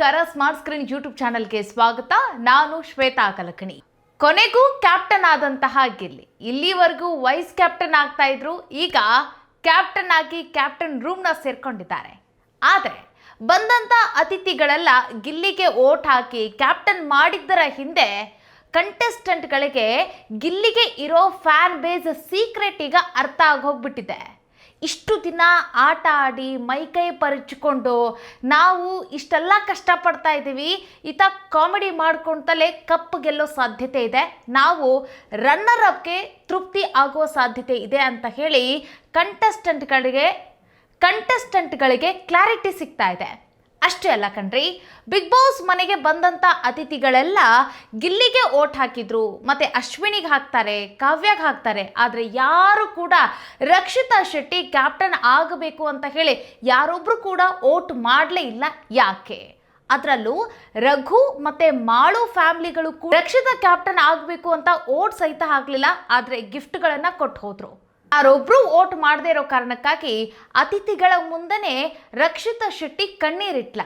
ನಮಸ್ಕಾರ. Smart screen YouTube ಚಾನಲ್ಗೆ ಸ್ವಾಗತ. ನಾನು ಶ್ವೇತಾ ಕಲಕಣಿ. ಕೊನೆಗೂ ಕ್ಯಾಪ್ಟನ್ ಆದಂತಹ ಗಿಲ್ಲಿ ಇಲ್ಲಿವರೆಗೂ ವೈಸ್ ಕ್ಯಾಪ್ಟನ್ ಆಗ್ತಾ ಇದ್ರು. ಈಗ ಕ್ಯಾಪ್ಟನ್ ಆಗಿ ಕ್ಯಾಪ್ಟನ್ ರೂಮ್ನ ಸೇರ್ಕೊಂಡಿದ್ದಾರೆ. ಆದರೆ ಬಂದಂತ ಅತಿಥಿಗಳೆಲ್ಲ ಗಿಲ್ಲಿಗೆ ಓಟ್ ಹಾಕಿ ಕ್ಯಾಪ್ಟನ್ ಮಾಡಿದ್ದರ ಹಿಂದೆ ಕಂಟೆಸ್ಟೆಂಟ್ಗಳಿಗೆ ಗಿಲ್ಲಿಗೆ ಇರೋ ಫ್ಯಾನ್ ಬೇಸ್ ಸೀಕ್ರೆಟ್ ಈಗ ಅರ್ಥ ಆಗೋಗ್ಬಿಟ್ಟಿದೆ. ಇಷ್ಟು ದಿನ ಆಟ ಆಡಿ ಮೈಕೈ ಪರಿಚಿಕೊಂಡು ನಾವು ಇಷ್ಟೆಲ್ಲ ಕಷ್ಟಪಡ್ತಾ ಇದ್ದೀವಿ, ಈತ ಕಾಮಿಡಿ ಮಾಡ್ಕೊಳ್ತಲೇ ಕಪ್ ಗೆಲ್ಲೋ ಸಾಧ್ಯತೆ ಇದೆ, ನಾವು ರನ್ನರ್ ಅಪ್ಗೆ ತೃಪ್ತಿ ಆಗೋ ಸಾಧ್ಯತೆ ಇದೆ ಅಂತ ಹೇಳಿ ಕಂಟೆಸ್ಟೆಂಟ್ಗಳಿಗೆ ಕ್ಲಾರಿಟಿ ಸಿಗ್ತಾ ಇದೆ. ಅಷ್ಟೇ ಅಲ್ಲ ಕಣ್ರಿ, ಬಿಗ್ ಬಾಸ್ ಮನೆಗೆ ಬಂದಂಥ ಅತಿಥಿಗಳೆಲ್ಲ ಗಿಲ್ಲಿಗೆ ಓಟ್ ಹಾಕಿದ್ರು, ಮತ್ತೆ ಅಶ್ವಿನಿಗೆ ಹಾಕ್ತಾರೆ, ಕಾವ್ಯಗೆ ಹಾಕ್ತಾರೆ. ಆದರೆ ಯಾರು ಕೂಡ ರಕ್ಷಿತಾ ಶೆಟ್ಟಿ ಕ್ಯಾಪ್ಟನ್ ಆಗಬೇಕು ಅಂತ ಹೇಳಿ ಯಾರೊಬ್ರು ಕೂಡ ಓಟ್ ಮಾಡಲೇ ಇಲ್ಲ. ಯಾಕೆ? ಅದರಲ್ಲೂ ರಘು ಮತ್ತೆ ಮಾಳು ಫ್ಯಾಮಿಲಿಗಳು ಕೂಡ ರಕ್ಷಿತಾ ಕ್ಯಾಪ್ಟನ್ ಆಗಬೇಕು ಅಂತ ಓಟ್ ಸಹಿತ ಹಾಕಲಿಲ್ಲ, ಆದರೆ ಗಿಫ್ಟ್ಗಳನ್ನು ಕೊಟ್ಟು ಹೋದ್ರು. ಯಾರೊಬ್ರು ಓಟ್ ಮಾಡದೇ ಇರೋ ಕಾರಣಕ್ಕಾಗಿ ಅತಿಥಿಗಳ ಮುಂದೆನೆ ರಕ್ಷಿತಾ ಶೆಟ್ಟಿ ಕಣ್ಣೀರಿಟ್ಲ.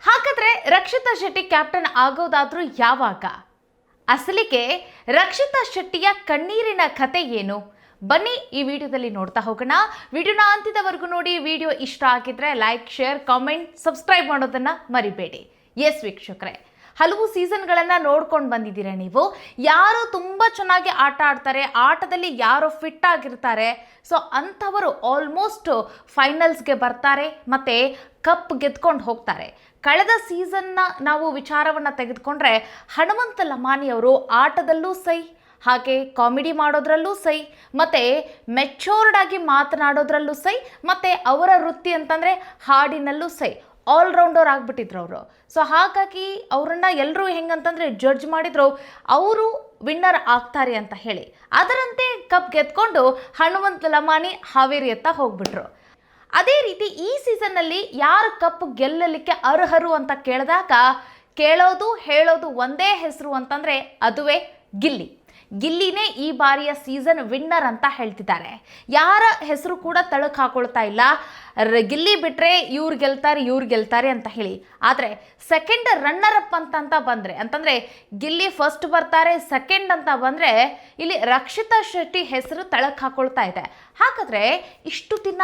ಹಾಗಾದ್ರೆ ರಕ್ಷಿತಾ ಶೆಟ್ಟಿ ಕ್ಯಾಪ್ಟನ್ ಆಗೋದಾದ್ರೂ ಯಾವಾಗ? ಅಸಲಿಗೆ ರಕ್ಷಿತಾ ಶೆಟ್ಟಿಯ ಕಣ್ಣೀರಿನ ಕತೆ ಏನು? ಬನ್ನಿ ಈ ವಿಡಿಯೋದಲ್ಲಿ ನೋಡ್ತಾ ಹೋಗೋಣ. ವಿಡಿಯೋನ ಅಂತ್ಯದವರೆಗೂ ನೋಡಿ. ವಿಡಿಯೋ ಇಷ್ಟ ಆಗಿದ್ರೆ ಲೈಕ್, ಶೇರ್, ಕಾಮೆಂಟ್, ಸಬ್ಸ್ಕ್ರೈಬ್ ಮಾಡೋದನ್ನ ಮರಿಬೇಡಿ. ಎಸ್ ವೀಕ್ಷಕರೇ, ಹಲವು ಸೀಸನ್ಗಳನ್ನು ನೋಡ್ಕೊಂಡು ಬಂದಿದ್ದೀರಾ ನೀವು. ಯಾರು ತುಂಬ ಚೆನ್ನಾಗಿ ಆಟ ಆಡ್ತಾರೆ, ಆಟದಲ್ಲಿ ಯಾರು ಫಿಟ್ ಆಗಿರ್ತಾರೆ, ಸೊ ಅಂಥವರು ಆಲ್ಮೋಸ್ಟ್ ಫೈನಲ್ಸ್ಗೆ ಬರ್ತಾರೆ ಮತ್ತು ಕಪ್ ಗೆದ್ಕೊಂಡು ಹೋಗ್ತಾರೆ. ಕಳೆದ ಸೀಸನ್ನ ನಾವು ವಿಚಾರವನ್ನು ತೆಗೆದುಕೊಂಡ್ರೆ ಹನುಮಂತ ಲಮಾನಿಯವರು ಆಟದಲ್ಲೂ ಸೈ, ಹಾಗೆ ಕಾಮಿಡಿ ಮಾಡೋದ್ರಲ್ಲೂ ಸೈ, ಮತ್ತು ಮೆಚೂರ್ಡ್ ಆಗಿ ಮಾತನಾಡೋದ್ರಲ್ಲೂ ಸೈ, ಮತ್ತು ಅವರ ವೃತ್ತಿ ಅಂತಂದರೆ ಹಾಡಿನಲ್ಲೂ ಸೈ, ಆಲ್ರೌಂಡರ್ ಆಗಿಬಿಟ್ಟಿದ್ರು ಅವರು. ಸೊ ಹಾಗಾಗಿ ಅವರನ್ನು ಎಲ್ಲರೂ ಹೆಂಗಂತಂದರೆ ಜಡ್ಜ್ ಮಾಡಿದ್ರು, ಅವರು ವಿನ್ನರ್ ಆಗ್ತಾರೆ ಅಂತ ಹೇಳಿ. ಅದರಂತೆ ಕಪ್ ಗೆದ್ಕೊಂಡು ಹನುಮಂತ ಲಮಾನಿ ಹಾವೇರಿಯತ್ತ ಹೋಗ್ಬಿಟ್ರು. ಅದೇ ರೀತಿ ಈ ಸೀಸನ್ನಲ್ಲಿ ಯಾರು ಕಪ್ ಗೆಲ್ಲಲಿಕ್ಕೆ ಅರ್ಹರು ಅಂತ ಕೇಳಿದಾಗ ಕೇಳೋದು ಹೇಳೋದು ಒಂದೇ ಹೆಸರು ಅಂತಂದರೆ ಅದುವೇ ಗಿಲ್ಲಿ. ಗಿಲ್ಲಿನೇ ಈ ಬಾರಿಯ ಸೀಸನ್ ವಿನ್ನರ್ ಅಂತ ಹೇಳ್ತಿದ್ದಾರೆ. ಯಾರ ಹೆಸರು ಕೂಡ ತಳಕ್ಕೆ ಹಾಕೊಳ್ತಾ ಇಲ್ಲ. ಗಿಲ್ಲಿ ಬಿಟ್ಟರೆ ಇವ್ರು ಗೆಲ್ತಾರೆ ಅಂತ ಹೇಳಿ. ಆದರೆ ಸೆಕೆಂಡ್ ರನ್ನರ್ ಅಪ್ ಅಂತ ಬಂದರೆ ಅಂತಂದರೆ ಗಿಲ್ಲಿ ಫಸ್ಟ್ ಬರ್ತಾರೆ, ಸೆಕೆಂಡ್ ಅಂತ ಬಂದರೆ ಇಲ್ಲಿ ರಕ್ಷಿತಾ ಶೆಟ್ಟಿ ಹೆಸರು ತಳಕ್ಕೆ ಹಾಕೊಳ್ತಾ ಇದೆ. ಹಾಗಾದರೆ ಇಷ್ಟು ದಿನ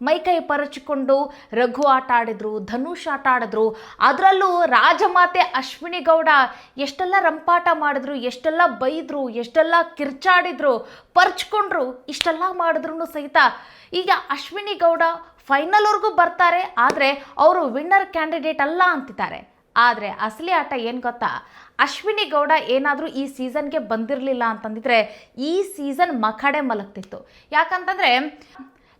ಮೈಕೈ ಪರಚಿಕೊಂಡು ರಘು ಆಟ ಆಡಿದ್ರು, ಧನುಷ್ ಆಟ ಆಡಿದ್ರು, ಅದರಲ್ಲೂ ರಾಜಮಾತೆ ಅಶ್ವಿನಿ ಗೌಡ ಎಷ್ಟೆಲ್ಲ ರಂಪಾಟ ಮಾಡಿದ್ರು, ಎಷ್ಟೆಲ್ಲ ಬೈದ್ರು, ಎಷ್ಟೆಲ್ಲ ಕಿರ್ಚಾಡಿದ್ರು, ಪರ್ಚ್ಕೊಂಡ್ರು, ಇಷ್ಟೆಲ್ಲ ಮಾಡಿದ್ರು ಸಹಿತ ಈಗ ಅಶ್ವಿನಿ ಗೌಡ ಫೈನಲ್ವರೆಗೂ ಬರ್ತಾರೆ, ಆದರೆ ಅವರು ವಿನ್ನರ್ ಕ್ಯಾಂಡಿಡೇಟ್ ಅಲ್ಲ ಅಂತಿದ್ದಾರೆ. ಆದರೆ ಅಸಲಿ ಆಟ ಏನು ಗೊತ್ತಾ? ಅಶ್ವಿನಿ ಗೌಡ ಏನಾದರೂ ಈ ಸೀಸನ್ಗೆ ಬಂದಿರಲಿಲ್ಲ ಅಂತಂದಿದ್ರೆ ಈ ಸೀಸನ್ ಮಖಡೆ ಮಲಗ್ತಿತ್ತು. ಯಾಕಂತಂದರೆ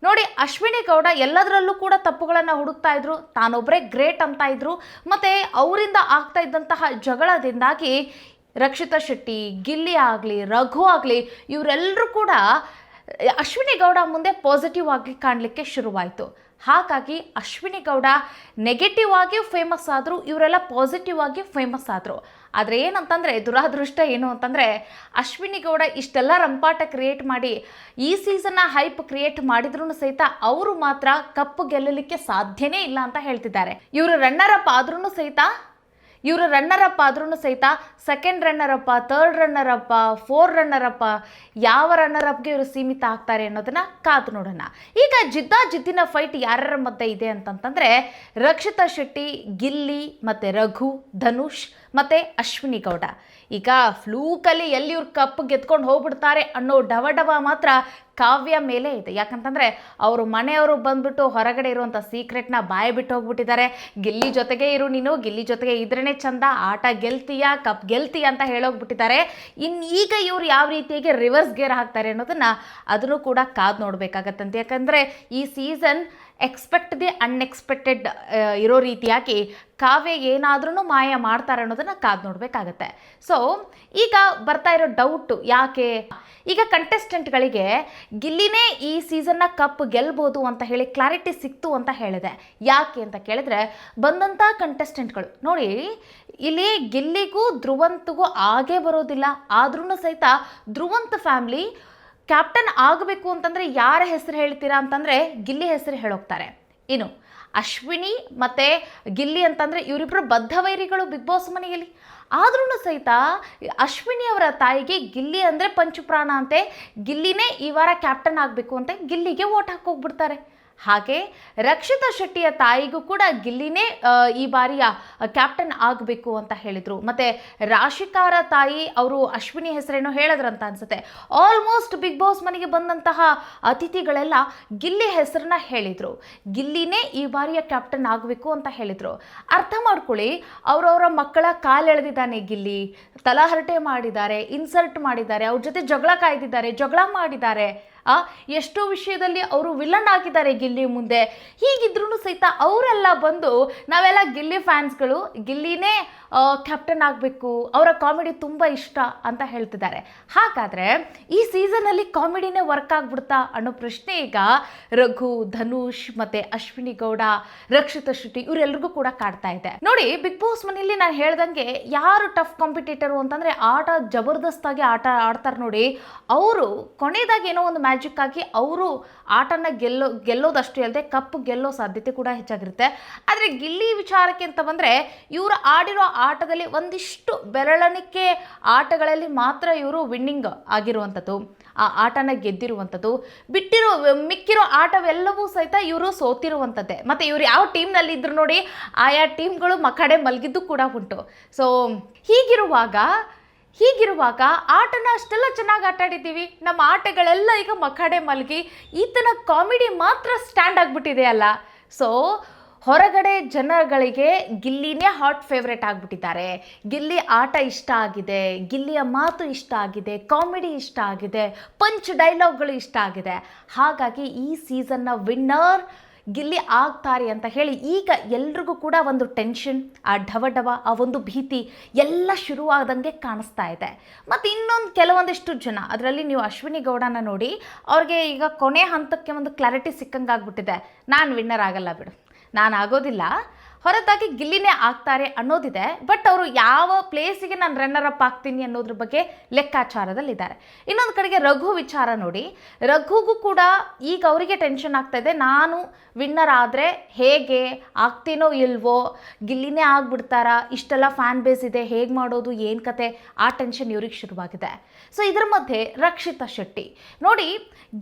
ನೋಡಿ, ಅಶ್ವಿನಿ ಗೌಡ ಎಲ್ಲದರಲ್ಲೂ ಕೂಡ ತಪ್ಪುಗಳನ್ನು ಹುಡುಕ್ತಾ ಇದ್ರು, ತಾನೊಬ್ಬರೇ ಗ್ರೇಟ್ ಅಂತ ಇದ್ರು. ಮತ್ತು ಅವರಿಂದ ಆಗ್ತಾ ಇದ್ದಂತಹ ಜಗಳದಿಂದಾಗಿ ರಕ್ಷಿತಾ ಶೆಟ್ಟಿ, ಗಿಲ್ಲಿ ಆಗಲಿ, ರಘು ಆಗಲಿ, ಇವರೆಲ್ಲರೂ ಕೂಡ ಅಶ್ವಿನಿ ಗೌಡ ಮುಂದೆ ಪಾಸಿಟಿವ್ ಆಗಿ ಕಾಣಲಿಕ್ಕೆ ಶುರುವಾಯಿತು. ಹಾಗಾಗಿ ಅಶ್ವಿನಿ ಗೌಡ ನೆಗೆಟಿವ್ ಆಗಿ ಫೇಮಸ್ ಆದರು, ಇವರೆಲ್ಲ ಪಾಸಿಟಿವ್ ಆಗಿ ಫೇಮಸ್ ಆದರು. ಆದರೆ ಏನಂತಂದರೆ ದುರಾದೃಷ್ಟ ಏನು ಅಂತಂದರೆ ಅಶ್ವಿನಿ ಗೌಡ ಇಷ್ಟೆಲ್ಲ ರಂಪಾಟ ಕ್ರಿಯೇಟ್ ಮಾಡಿ ಈ ಸೀಸನ್ನ ಹೈಪ್ ಕ್ರಿಯೇಟ್ ಮಾಡಿದ್ರೂ ಸಹಿತ ಅವರು ಮಾತ್ರ ಕಪ್ ಗೆಲ್ಲಲಿಕ್ಕೆ ಸಾಧ್ಯನೇ ಇಲ್ಲ ಅಂತ ಹೇಳ್ತಿದ್ದಾರೆ. ಇವರು ರನ್ನರ್ ಅಪ್ ಆದ್ರೂ ಸಹಿತ ಸೆಕೆಂಡ್ ರನ್ನರ್ ಅಪ್ಪ, ಥರ್ಡ್ ರನ್ನರ್ ಅಪ್ಪ, ಫೋರ್ ರನ್ನರ್ ಅಪ್ಪ, ಯಾವ ರನ್ನರ್ ಅಪ್ಗೆ ಇವರು ಸೀಮಿತ ಆಗ್ತಾರೆ ಅನ್ನೋದನ್ನ ಕಾದು ನೋಡೋಣ. ಈಗ ಜಿದ್ದಿನ ಫೈಟ್ ಯಾರ್ಯಾರ ಮಧ್ಯೆ ಇದೆ ಅಂತಂತಂದರೆ ರಕ್ಷಿತಾ ಶೆಟ್ಟಿ, ಗಿಲ್ಲಿ, ಮತ್ತು ರಘು, ಧನುಷ್ ಮತ್ತು ಅಶ್ವಿನಿ ಗೌಡ. ಈಗ ಫ್ಲೂಕಲ್ಲಿ ಎಲ್ಲಿ ಇವ್ರು ಕಪ್ ಗೆದ್ಕೊಂಡು ಹೋಗ್ಬಿಡ್ತಾರೆ ಅನ್ನೋ ಡವ ಮಾತ್ರ ಕಾವ್ಯ ಮೇಲೆ ಇದೆ. ಯಾಕಂತಂದರೆ ಅವರು ಮನೆಯವರು ಬಂದ್ಬಿಟ್ಟು ಹೊರಗಡೆ ಇರುವಂಥ ಸೀಕ್ರೆಟ್ನ ಬಾಯಿ ಬಿಟ್ಟು ಹೋಗ್ಬಿಟ್ಟಿದ್ದಾರೆ. ಗಿಲ್ಲಿ ಜೊತೆಗೆ ಇರು ನೀನು, ಗಿಲ್ಲಿ ಜೊತೆಗೆ ಇದ್ರೇ ಚಂದ, ಆಟ ಗೆಲ್ತೀಯಾ, ಕಪ್ ಗೆಲ್ತೀಯಾ ಅಂತ ಹೇಳೋಗ್ಬಿಟ್ಟಿದ್ದಾರೆ. ಈಗ ಇವ್ರು ಯಾವ ರೀತಿಯಾಗಿ ರಿವರ್ಸ್ ಗೇರ್ ಹಾಕ್ತಾರೆ ಅನ್ನೋದನ್ನು ಅದನ್ನು ಕೂಡ ಕಾದು ನೋಡಬೇಕಾಗತ್ತಂತೆ. ಯಾಕಂದರೆ ಈ ಸೀಸನ್ ಎಕ್ಸ್ಪೆಕ್ಟ್ ದಿ ಅನ್ಎಕ್ಸ್ಪೆಕ್ಟೆಡ್ ಇರೋ ರೀತಿಯಾಗಿ ಕಾವ್ಯ ಏನಾದ್ರೂ ಮಾಯ ಮಾಡ್ತಾರೆ ಅನ್ನೋದನ್ನು ಕಾದು ನೋಡಬೇಕಾಗತ್ತೆ. ಸೊ ಈಗ ಬರ್ತಾ ಇರೋ ಡೌಟು ಯಾಕೆ? ಈಗ ಕಂಟೆಸ್ಟೆಂಟ್ಗಳಿಗೆ ಗಿಲ್ಲಿನೇ ಈ ಸೀಸನ್ನ ಕಪ್ ಗೆಲ್ಬೋದು ಅಂತ ಹೇಳಿ ಕ್ಲಾರಿಟಿ ಸಿಕ್ತು ಅಂತ ಹೇಳಿದೆ. ಯಾಕೆ ಅಂತ ಕೇಳಿದ್ರೆ ಬಂದಂಥ ಕಂಟೆಸ್ಟೆಂಟ್ಗಳು ನೋಡಿ, ಇಲ್ಲಿ ಗಿಲ್ಲಿಗೂ ಧ್ರುವಂತ್ಗೂ ಆಗೇ ಬರೋದಿಲ್ಲ. ಆದ್ರೂ ಸಹಿತ ಧ್ರುವಂತ್ ಫ್ಯಾಮ್ಲಿ ಕ್ಯಾಪ್ಟನ್ ಆಗಬೇಕು ಅಂತಂದರೆ ಯಾರ ಹೆಸರು ಹೇಳ್ತೀರಾ ಅಂತಂದರೆ ಗಿಲ್ಲಿ ಹೆಸರು ಹೇಳೋಗ್ತಾರೆ. ಇನ್ನು ಅಶ್ವಿನಿ ಮತ್ತು ಗಿಲ್ಲಿ ಅಂತಂದರೆ ಇವರಿಬ್ಬರು ಬದ್ಧವೈರಿಗಳು ಬಿಗ್ ಬಾಸ್ ಮನೆಯಲ್ಲಿ. ಆದ್ರೂ ಸಹಿತ ಅಶ್ವಿನಿ ಅವರ ತಾಯಿಗೆ ಗಿಲ್ಲಿ ಅಂದರೆ ಪಂಚಪ್ರಾಣ ಅಂತೆ, ಗಿಲ್ಲಿನೇ ಈ ವಾರ ಕ್ಯಾಪ್ಟನ್ ಆಗಬೇಕು ಅಂತ ಗಿಲ್ಲಿಗೆ ಓಟ್ ಹಾಕೋಗ್ಬಿಡ್ತಾರೆ. ಹಾಗೆ ರಕ್ಷಿತಾ ಶೆಟ್ಟಿಯ ತಾಯಿಗೂ ಕೂಡ ಗಿಲ್ಲಿನೇ ಈ ಬಾರಿಯ ಕ್ಯಾಪ್ಟನ್ ಆಗಬೇಕು ಅಂತ ಹೇಳಿದರು. ಮತ್ತು ರಾಶಿಕಾರ ತಾಯಿ ಅವರು ಅಶ್ವಿನಿ ಹೆಸರೇನೋ ಹೇಳಿದ್ರಂತ ಅನ್ಸುತ್ತೆ. ಆಲ್ಮೋಸ್ಟ್ ಬಿಗ್ ಬಾಸ್ ಮನೆಗೆ ಬಂದಂತಹ ಅತಿಥಿಗಳೆಲ್ಲ ಗಿಲ್ಲಿ ಹೆಸರನ್ನ ಹೇಳಿದರು. ಗಿಲ್ಲಿನೇ ಈ ಬಾರಿಯ ಕ್ಯಾಪ್ಟನ್ ಆಗಬೇಕು ಅಂತ ಹೇಳಿದರು. ಅರ್ಥ ಮಾಡ್ಕೊಳ್ಳಿ, ಅವರವರ ಮಕ್ಕಳ ಕಾಲೆಳೆದಿದ್ದಾನೆ ಗಿಲ್ಲಿ, ತಲಹರಟೆ ಮಾಡಿದ್ದಾರೆ, ಇನ್ಸಲ್ಟ್ ಮಾಡಿದ್ದಾರೆ, ಅವ್ರ ಜೊತೆ ಜಗಳ ಕಾಯ್ದಿದ್ದಾರೆ, ಜಗಳ ಮಾಡಿದ್ದಾರೆ. ಎಷ್ಟೋ ವಿಷಯದಲ್ಲಿ ಅವರು ವಿಲನ್ ಆಗಿದ್ದಾರೆ ಗಿಲ್ಲಿ ಮುಂದೆ. ಹೀಗಿದ್ರೂ ಸಹಿತ ಅವರೆಲ್ಲ ಬಂದು ನಾವೆಲ್ಲ ಗಿಲ್ಲಿ ಫ್ಯಾನ್ಸ್ಗಳು, ಗಿಲ್ಲಿನೇ ಕ್ಯಾಪ್ಟನ್ ಆಗಬೇಕು, ಅವರ ಕಾಮಿಡಿ ತುಂಬ ಇಷ್ಟ ಅಂತ ಹೇಳ್ತಿದ್ದಾರೆ. ಹಾಗಾದರೆ ಈ ಸೀಸನಲ್ಲಿ ಕಾಮಿಡಿನೇ ವರ್ಕ್ ಆಗ್ಬಿಡ್ತಾ ಅನ್ನೋ ಪ್ರಶ್ನೆ ಈಗ ರಘು, ಧನುಷ್ ಮತ್ತು ಅಶ್ವಿನಿ ಗೌಡ, ರಕ್ಷಿತಾ ಶೆಟ್ಟಿ ಇವರೆಲ್ರಿಗೂ ಕೂಡ ಕಾಡ್ತಾ ಇದೆ. ನೋಡಿ, ಬಿಗ್ ಬಾಸ್ ಮನೆಯಲ್ಲಿ ನಾನು ಹೇಳ್ದಂಗೆ ಯಾರು ಟಫ್ ಕಾಂಪಿಟೇಟರು ಅಂತಂದರೆ ಆಟ ಜಬರ್ದಸ್ತಾಗಿ ಆಟ ಆಡ್ತಾರೆ ನೋಡಿ, ಅವರು ಕೊನೆಯದಾಗಿ ಏನೋ ಒಂದು ಮ್ಯಾಜಿಕ್ ಆಗಿ ಅವರು ಆಟನ ಗೆಲ್ಲೋದಷ್ಟೇ ಅಲ್ಲದೆ ಕಪ್ಪು ಗೆಲ್ಲೋ ಸಾಧ್ಯತೆ ಕೂಡ ಹೆಚ್ಚಾಗಿರುತ್ತೆ. ಆದರೆ ಗಿಲ್ಲಿ ವಿಚಾರಕ್ಕೆ ಅಂತ ಬಂದರೆ ಇವರು ಆಡಿರೋ ಆಟದಲ್ಲಿ ಒಂದಿಷ್ಟು ಬೆರಳಿಕೆ ಆಟಗಳಲ್ಲಿ ಮಾತ್ರ ಇವರು ವಿನ್ನಿಂಗ್ ಆಗಿರುವಂಥದ್ದು, ಆ ಆಟನ ಗೆದ್ದಿರುವಂಥದ್ದು. ಮಿಕ್ಕಿರೋ ಆಟವೆಲ್ಲವೂ ಸಹಿತ ಇವರು ಸೋತಿರುವಂಥದ್ದೇ. ಮತ್ತು ಇವರು ಯಾವ ಟೀಮ್ನಲ್ಲಿ ಇದ್ರು ನೋಡಿ, ಆಯಾ ಟೀಮ್ಗಳು ಕಡೆ ಮಲಗಿದ್ದು ಕೂಡ ಉಂಟು. ಸೊ ಹೀಗಿರುವಾಗ ಆಟನ ಅಷ್ಟೆಲ್ಲ ಚೆನ್ನಾಗಿ ಆಟ ಆಡಿದ್ದೀವಿ, ನಮ್ಮ ಆಟಗಳೆಲ್ಲ ಈಗ ಮಖಾಡೆ ಮಲಗಿ ಈತನ ಕಾಮಿಡಿ ಮಾತ್ರ ಸ್ಟ್ಯಾಂಡ್ ಆಗಿಬಿಟ್ಟಿದೆ ಅಲ್ಲ. ಸೊ ಹೊರಗಡೆ ಜನಗಳಿಗೆ ಗಿಲ್ಲಿನೇ ಹಾಟ್ ಫೇವ್ರೇಟ್ ಆಗಿಬಿಟ್ಟಿದ್ದಾರೆ. ಗಿಲ್ಲಿ ಆಟ ಇಷ್ಟ ಆಗಿದೆ, ಗಿಲ್ಲಿಯ ಮಾತು ಇಷ್ಟ ಆಗಿದೆ, ಕಾಮಿಡಿ ಇಷ್ಟ ಆಗಿದೆ, ಪಂಚ್ ಡೈಲಾಗ್ಗಳು ಇಷ್ಟ ಆಗಿದೆ. ಹಾಗಾಗಿ ಈ ಸೀಸನ್ನ ವಿನ್ನರ್ ಗಿಲ್ಲಿ ಆಗ್ತಾರೆ ಅಂತ ಹೇಳಿ ಈಗ ಎಲ್ರಿಗೂ ಕೂಡ ಒಂದು ಟೆನ್ಷನ್, ಆ ಢವಢವ, ಆ ಒಂದು ಭೀತಿ ಎಲ್ಲ ಶುರುವಾದಂಗೆ ಕಾಣಿಸ್ತಾ ಇದೆ. ಮತ್ತು ಇನ್ನೊಂದು ಕೆಲವೊಂದಿಷ್ಟು ಜನ, ಅದರಲ್ಲಿ ನೀವು ಅಶ್ವಿನಿ ಗೌಡನ ನೋಡಿ, ಅವ್ರಿಗೆ ಈಗ ಕೊನೆ ಹಂತಕ್ಕೆ ಒಂದು ಕ್ಲಾರಿಟಿ ಸಿಕ್ಕಂಗೆ ಆಗ್ಬಿಟ್ಟಿದೆ, ನಾನು ವಿನ್ನರ್ ಆಗಲ್ಲ ಬಿಡು, ನಾನು ಆಗೋದಿಲ್ಲ, ಹೊರತಾಗಿ ಗಿಲ್ಲಿನೇ ಆಗ್ತಾರೆ ಅನ್ನೋದಿದೆ. ಬಟ್ ಅವರು ಯಾವ ಪ್ಲೇಸಿಗೆ ನಾನು ರನ್ನರ್ ಅಪ್ ಆಗ್ತೀನಿ ಅನ್ನೋದ್ರ ಬಗ್ಗೆ ಲೆಕ್ಕಾಚಾರದಲ್ಲಿದ್ದಾರೆ. ಇನ್ನೊಂದು ಕಡೆಗೆ ರಘು ವಿಚಾರ ನೋಡಿ, ರಘುಗೂ ಕೂಡ ಈಗ ಅವರಿಗೆ ಟೆನ್ಷನ್ ಆಗ್ತಾ ಇದೆ, ನಾನು ವಿನ್ನರ್ ಆದರೆ ಹೇಗೆ ಆಗ್ತೀನೋ ಇಲ್ವೋ, ಗಿಲ್ಲಿನೇ ಆಗ್ಬಿಡ್ತಾರಾ, ಇಷ್ಟೆಲ್ಲ ಫ್ಯಾನ್ ಬೇಸ್ ಇದೆ, ಹೇಗೆ ಮಾಡೋದು, ಏನು ಕತೆ, ಆ ಟೆನ್ಷನ್ ಇವ್ರಿಗೆ ಶುರುವಾಗಿದೆ. ಸೊ ಇದರ ಮಧ್ಯೆ ರಕ್ಷಿತಾ ಶೆಟ್ಟಿ ನೋಡಿ,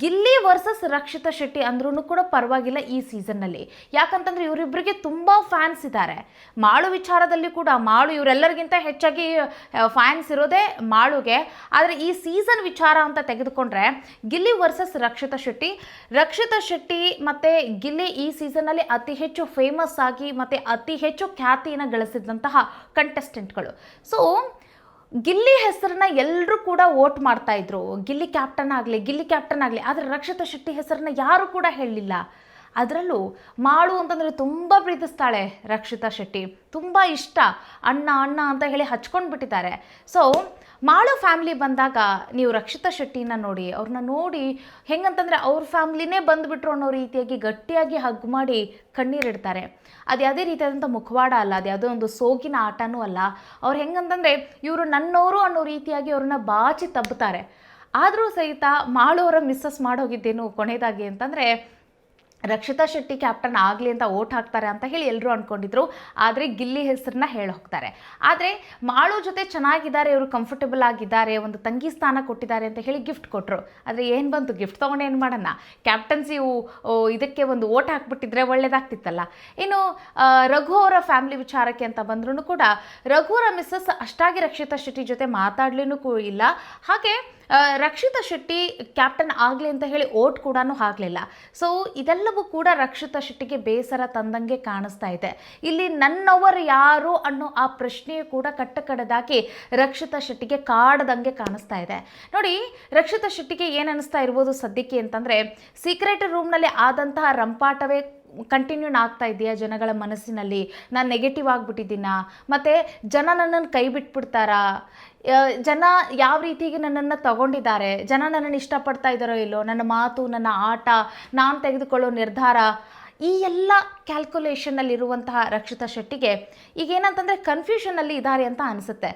ಗಿಲ್ಲಿ ವರ್ಸಸ್ ರಕ್ಷಿತಾ ಶೆಟ್ಟಿ ಅಂದ್ರೂ ಕೂಡ ಪರವಾಗಿಲ್ಲ ಈ ಸೀಸನ್ನಲ್ಲಿ. ಯಾಕಂತಂದರೆ ಇವರಿಬ್ಬರಿಗೆ ತುಂಬ ಫ್ಯಾನ್ಸ್ ಇದ್ದಾರೆ. ಮಾಳು ವಿಚಾರದಲ್ಲಿ ಕೂಡ ಮಾಳು ಇವರೆಲ್ಲರಿಗಿಂತ ಹೆಚ್ಚಾಗಿ ಫ್ಯಾನ್ಸ್ ಇರೋದೇ ಮಾಳುಗೆ. ಆದರೆ ಈ ಸೀಸನ್ ವಿಚಾರ ಅಂತ ತೆಗೆದುಕೊಂಡ್ರೆ ಗಿಲ್ಲಿ ವರ್ಸಸ್ ರಕ್ಷಿತಾ ಶೆಟ್ಟಿ ಮತ್ತು ಗಿಲ್ಲಿ ಈ ಸೀಸನ್ನಲ್ಲಿ ಅತಿ ಹೆಚ್ಚು ಫೇಮಸ್ ಆಗಿ ಮತ್ತು ಅತಿ ಹೆಚ್ಚು ಖ್ಯಾತಿಯನ್ನು ಗಳಿಸಿದಂತಹ ಕಂಟೆಸ್ಟೆಂಟ್ಗಳು. ಸೊ ಗಿಲ್ಲಿ ಹೆಸರನ್ನ ಎಲ್ಲರೂ ಕೂಡ ವೋಟ್ ಮಾಡ್ತಾ ಇದ್ರು, ಗಿಲ್ಲಿ ಕ್ಯಾಪ್ಟನ್ ಆಗಲಿ. ಆದರೆ ರಕ್ಷಿತಾ ಶೆಟ್ಟಿ ಹೆಸರನ್ನ ಯಾರು ಕೂಡ ಹೇಳಲಿಲ್ಲ. ಅದರಲ್ಲೂ ಮಾಳು ಅಂತಂದರೆ ತುಂಬ ಪ್ರೀತಿಸ್ತಾಳೆ ರಕ್ಷಿತಾ ಶೆಟ್ಟಿ, ತುಂಬ ಇಷ್ಟ, ಅಣ್ಣ ಅಂತ ಹೇಳಿ ಹಚ್ಕೊಂಡು ಬಿಟ್ಟಿದ್ದಾರೆ. ಸೊ ಮಾಳು ಫ್ಯಾಮ್ಲಿ ಬಂದಾಗ ನೀವು ರಕ್ಷಿತಾ ಶೆಟ್ಟಿನ ನೋಡಿ, ಅವ್ರನ್ನ ನೋಡಿ ಹೆಂಗಂತಂದರೆ ಅವ್ರ ಫ್ಯಾಮ್ಲಿನೇ ಬಂದುಬಿಟ್ರು ಅನ್ನೋ ರೀತಿಯಾಗಿ ಗಟ್ಟಿಯಾಗಿ ಹಗ್ ಮಾಡಿ ಕಣ್ಣೀರಿಡ್ತಾರೆ. ಅದು ಯಾವುದೇ ರೀತಿಯಾದಂಥ ಮುಖವಾಡ ಅಲ್ಲ, ಅದು ಯಾವುದೋ ಒಂದು ಸೋಗಿನ ಆಟನೂ ಅಲ್ಲ. ಅವ್ರು ಹೆಂಗಂತಂದರೆ ಇವರು ನನ್ನವರು ಅನ್ನೋ ರೀತಿಯಾಗಿ ಅವ್ರನ್ನ ಬಾಚಿ ತಬ್ಬುತ್ತಾರೆ. ಆದರೂ ಸಹಿತ ಮಾಳು ಅವರ ಮಿಸ್ಸಸ್ ಮಾಡೋಗಿದ್ದೇನು ಕೊನೆಯದಾಗಿ ಅಂತಂದರೆ ರಕ್ಷಿತಾ ಶೆಟ್ಟಿ ಕ್ಯಾಪ್ಟನ್ ಆಗಲಿ ಅಂತ ಓಟ್ ಹಾಕ್ತಾರೆ ಅಂತ ಹೇಳಿ ಎಲ್ಲರೂ ಅಂದ್ಕೊಂಡಿದ್ರು. ಆದರೆ ಗಿಲ್ಲಿ ಹೆಸರನ್ನ ಹೇಳಿ ಹೋಗ್ತಾರೆ. ಆದರೆ ಮಾಳು ಜೊತೆ ಚೆನ್ನಾಗಿದ್ದಾರೆ, ಇವರು ಕಂಫರ್ಟಬಲ್ ಆಗಿದ್ದಾರೆ, ಒಂದು ತಂಗಿ ಸ್ಥಾನ ಕೊಟ್ಟಿದ್ದಾರೆ ಅಂತ ಹೇಳಿ ಗಿಫ್ಟ್ ಕೊಟ್ಟರು. ಆದರೆ ಏನು ಬಂತು, ಗಿಫ್ಟ್ ತೊಗೊಂಡು ಏನು ಮಾಡೋಣ, ಕ್ಯಾಪ್ಟನ್ಸಿ ಇದಕ್ಕೆ ಒಂದು ಓಟ್ ಹಾಕ್ಬಿಟ್ಟಿದ್ರೆ ಒಳ್ಳೇದಾಗ್ತಿತ್ತಲ್ಲ. ಇನ್ನು ರಘು ಅವರ ಫ್ಯಾಮಿಲಿ ವಿಚಾರಕ್ಕೆ ಅಂತ ಬಂದ್ರೂ ಕೂಡ ರಘುವರ ಮಿಸ್ಸಸ್ ಅಷ್ಟಾಗಿ ರಕ್ಷಿತಾ ಶೆಟ್ಟಿ ಜೊತೆ ಮಾತಾಡ್ಲಿನೂ ಇಲ್ಲ. ಹಾಗೆ ರಕ್ಷಿತಾ ಶೆಟ್ಟಿ ಕ್ಯಾಪ್ಟನ್ ಆಗಲಿ ಅಂತ ಹೇಳಿ ಓಟ್ ಕೂಡ ಆಗಲಿಲ್ಲ. ಸೊ ಇದೆಲ್ಲವೂ ಕೂಡ ರಕ್ಷಿತಾ ಶೆಟ್ಟಿಗೆ ಬೇಸರ ತಂದಂಗೆ ಕಾಣಿಸ್ತಾ ಇದೆ. ಇಲ್ಲಿ ನನ್ನವರು ಯಾರು ಅನ್ನೋ ಆ ಪ್ರಶ್ನೆಯು ಕೂಡ ಕಟ್ಟಕಡದಾಗಿ ರಕ್ಷಿತಾ ಶೆಟ್ಟಿಗೆ ಕಾಡದಂಗೆ ಕಾಣಿಸ್ತಾ ಇದೆ. ನೋಡಿ, ರಕ್ಷಿತಾ ಶೆಟ್ಟಿಗೆ ಏನು ಅನ್ನಿಸ್ತಾ ಇರ್ಬೋದು ಸದ್ಯಕ್ಕೆ ಅಂತಂದರೆ, ಸೀಕ್ರೆಟ್ ರೂಮ್ನಲ್ಲಿ ಆದಂತಹ ರಂಪಾಟವೇ ಕಂಟಿನ್ಯೂ ಆಗ್ತಾ ಇದೆಯಾ ಜನಗಳ ಮನಸ್ಸಿನಲ್ಲಿ, ನಾನು ನೆಗೆಟಿವ್ ಆಗಿಬಿಟ್ಟಿದ್ದೀನ, ಮತ್ತು ಜನ ನನ್ನನ್ನು ಕೈ ಬಿಟ್ಬಿಡ್ತಾರಾ, ಜನ ಯಾವ ರೀತಿಗೆ ನನ್ನನ್ನು ತಗೊಂಡಿದ್ದಾರೆ, ಜನ ನನ್ನನ್ನು ಇಷ್ಟಪಡ್ತಾ ಇದ್ದಾರೋ ಇಲ್ಲೋ, ನನ್ನ ಮಾತು, ನನ್ನ ಆಟ, ನಾನು ತೆಗೆದುಕೊಳ್ಳೋ ನಿರ್ಧಾರ, ಈ ಎಲ್ಲ ಕ್ಯಾಲ್ಕುಲೇಷನ್ನಲ್ಲಿರುವಂತಹ ರಕ್ಷಿತಾ ಶೆಟ್ಟಿಗೆ ಈಗ ಏನಂತಂದರೆ ಕನ್ಫ್ಯೂಷನಲ್ಲಿ ಇದ್ದಾರೆ ಅಂತ ಅನಿಸುತ್ತೆ.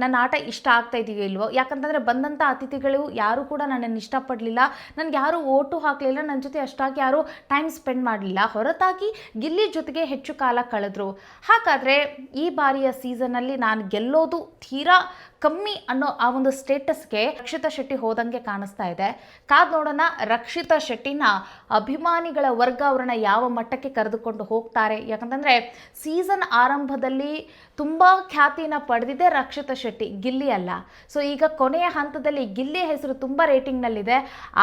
ನನ್ನ ಆಟ ಇಷ್ಟ ಆಗ್ತಾ ಇದೆಯೋ ಇಲ್ವೋ, ಯಾಕಂತಂದರೆ ಬಂದಂಥ ಅತಿಥಿಗಳು ಯಾರೂ ಕೂಡ ನನ್ನನ್ನು ಇಷ್ಟಪಡಲಿಲ್ಲ, ನನಗೆ ಯಾರೂ ಓಟು ಹಾಕಲಿಲ್ಲ, ನನ್ನ ಜೊತೆ ಅಷ್ಟಾಗಿ ಯಾರೂ ಟೈಮ್ ಸ್ಪೆಂಡ್ ಮಾಡಲಿಲ್ಲ, ಹೊರತಾಗಿ ಗಿಲ್ಲಿ ಜೊತೆಗೆ ಹೆಚ್ಚು ಕಾಲ ಕಳೆದ್ರು. ಹಾಗಾದರೆ ಈ ಬಾರಿಯ ಸೀಸನ್ನಲ್ಲಿ ನಾನು ಗೆಲ್ಲೋದು ತೀರಾ ಕಮ್ಮಿ ಅನ್ನೋ ಆ ಒಂದು ಸ್ಟೇಟಸ್ಗೆ ರಕ್ಷಿತಾ ಶೆಟ್ಟಿ ಹೋದಂಗೆ ಕಾಣಿಸ್ತಾ ಇದೆ. ಕಾದ್ ನೋಡೋಣ ರಕ್ಷಿತಾ ಶೆಟ್ಟಿನ ಅಭಿಮಾನಿಗಳ ವರ್ಗ ಅವ್ರನ್ನ ಯಾವ ಮಟ್ಟಕ್ಕೆ ಕರೆದುಕೊಂಡು ಹೋಗ್ತಾರೆ. ಯಾಕಂತಂದರೆ ಸೀಸನ್ ಆರಂಭದಲ್ಲಿ ತುಂಬ ಖ್ಯಾತಿನ ಪಡೆದಿದೆ ರಕ್ಷಿತಾ ಶೆಟ್ಟಿ, ಗಿಲ್ಲಿ ಅಲ್ಲ. ಸೊ ಈಗ ಕೊನೆಯ ಹಂತದಲ್ಲಿ ಗಿಲ್ಲಿ ಹೆಸರು ತುಂಬ ರೇಟಿಂಗ್ನಲ್ಲಿದೆ,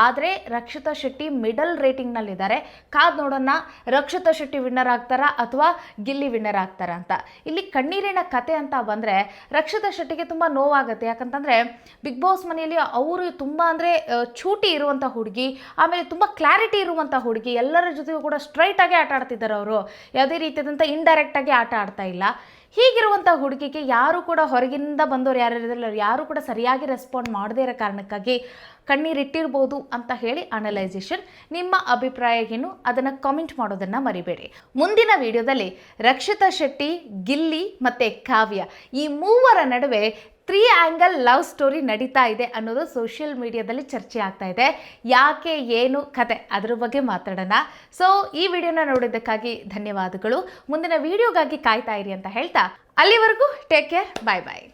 ಆದರೆ ರಕ್ಷಿತಾ ಶೆಟ್ಟಿ ಮಿಡಲ್ ರೇಟಿಂಗ್ನಲ್ಲಿದ್ದಾರೆ. ಕಾದ್ ನೋಡೋಣ ರಕ್ಷಿತಾ ಶೆಟ್ಟಿ ವಿನ್ನರ್ ಆಗ್ತಾರಾ ಅಥವಾ ಗಿಲ್ಲಿ ವಿನ್ನರ್ ಆಗ್ತಾರಾ ಅಂತ. ಇಲ್ಲಿ ಕಣ್ಣೀರಿನ ಕತೆ ಅಂತ ಬಂದರೆ ರಕ್ಷಿತಾ ಶೆಟ್ಟಿಗೆ ತುಂಬ ನೋವಾಗುತ್ತೆ. ಯಾಕಂತಂದರೆ ಬಿಗ್ ಬಾಸ್ ಮನೆಯಲ್ಲಿ ಅವರು ತುಂಬ ಅಂದರೆ ಚೂಟಿ ಇರುವಂಥ ಹುಡುಗಿ, ಆಮೇಲೆ ತುಂಬ ಕ್ಲಾರಿಟಿ ಇರುವಂಥ ಹುಡುಗಿ, ಎಲ್ಲರ ಜೊತೆಗೂ ಕೂಡ ಸ್ಟ್ರೈಟಾಗಿ ಆಟ ಆಡ್ತಿದ್ದಾರೆ. ಅವರು ಯಾವುದೇ ರೀತಿಯಾದಂಥ ಇಂಡೈರೆಕ್ಟಾಗಿ ಆಟ ಆಡ್ತಾ ಇಲ್ಲ. ಹೀಗಿರುವಂಥ ಹುಡುಗಿಗೆ ಯಾರು ಕೂಡ ಹೊರಗಿನಿಂದ ಬಂದವರು ಯಾರಿರೋದಿಲ್ಲ, ಯಾರು ಕೂಡ ಸರಿಯಾಗಿ ರೆಸ್ಪಾಂಡ್ ಮಾಡದೇ ಇರೋ ಕಾರಣಕ್ಕಾಗಿ ಕಣ್ಣೀರಿಟ್ಟಿರ್ಬೋದು ಅಂತ ಹೇಳಿ ಅನಲೈಸೇಷನ್. ನಿಮ್ಮ ಅಭಿಪ್ರಾಯ ಏನು ಅದನ್ನು ಕಾಮೆಂಟ್ ಮಾಡೋದನ್ನು ಮರಿಬೇಡಿ. ಮುಂದಿನ ವಿಡಿಯೋದಲ್ಲಿ ರಕ್ಷಿತಾ ಶೆಟ್ಟಿ, ಗಿಲ್ಲಿ ಮತ್ತು ಕಾವ್ಯ ಈ ಮೂವರ ನಡುವೆ 3 ಆ್ಯಂಗಲ್ ಲವ್ ಸ್ಟೋರಿ ನಡೀತಾ ಇದೆ ಅನ್ನೋದು ಸೋಷಿಯಲ್ ಮೀಡಿಯಾದಲ್ಲಿ ಚರ್ಚೆ ಆಗ್ತಾ ಇದೆ. ಯಾಕೆ, ಏನು ಕತೆ, ಅದ್ರ ಬಗ್ಗೆ ಮಾತಾಡೋಣ. ಸೊ ಈ ವಿಡಿಯೋನ ನೋಡಿದ್ದಕ್ಕಾಗಿ ಧನ್ಯವಾದಗಳು. ಮುಂದಿನ ವಿಡಿಯೋಗಾಗಿ ಕಾಯ್ತಾ ಇರಿ ಅಂತ ಹೇಳ್ತಾ ಅಲ್ಲಿವರೆಗೂ ಟೇಕ್ ಕೇರ್, ಬಾಯ್ ಬಾಯ್.